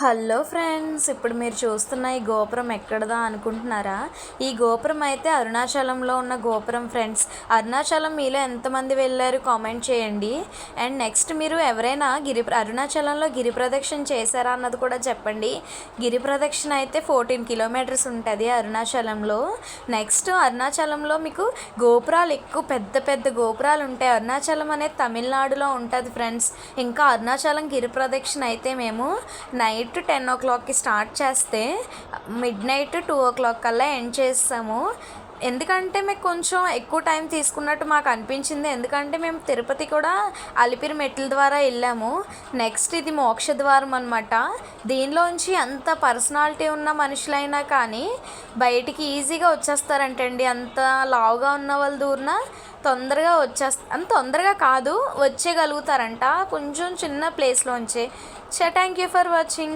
Hello friends, ఇప్పుడు మీరు చూస్తున్న ఈ గోపురం ఎక్కడదా అనుకుంటున్నారా? ఈ గోపురం అయితే అరుణాచలంలో ఉన్న గోపురం ఫ్రెండ్స్. అరుణాచలం మీలో ఎంతమంది వెళ్ళారు కామెంట్ చేయండి. అండ్ నెక్స్ట్ మీరు ఎవరైనా అరుణాచలంలో గిరి ప్రదక్షిణ చేశారా అన్నది కూడా చెప్పండి. గిరి ప్రదక్షిణ అయితే 14 కిలోమీటర్స్ ఉంటుంది అరుణాచలంలో. నెక్స్ట్ అరుణాచలంలో మీకు గోపురాలు ఎక్కువ పెద్ద పెద్ద గోపురాలు ఉంటాయి. అరుణాచలం అనేది తమిళనాడులో ఉంటుంది ఫ్రెండ్స్. ఇంకా అరుణాచలం గిరి ప్రదక్షిణ అయితే మేము నైట్ 10 o'clockకి స్టార్ట్ చేస్తే మిడ్ నైట్ 2 o'clock కల్లా ఎండ్ చేస్తాము. ఎందుకంటే మీకు కొంచెం ఎక్కువ టైం తీసుకున్నట్టు మాకు అనిపించింది. ఎందుకంటే మేము తిరుపతి కూడా అలిపిరి మెట్ల ద్వారా వెళ్ళాము. నెక్స్ట్ ఇది మోక్ష ద్వారం అనమాట. దీనిలోంచి అంత పర్సనాలిటీ ఉన్న మనుషులైనా కానీ బయటికి ఈజీగా వచ్చేస్తారంటండి. అంత లావుగా ఉన్న వాళ్ళు దూరిన తొందరగా అంత తొందరగా కాదు, వచ్చేయగలుగుతారంట కొంచెం చిన్న ప్లేస్లోంచి. Thank you for watching.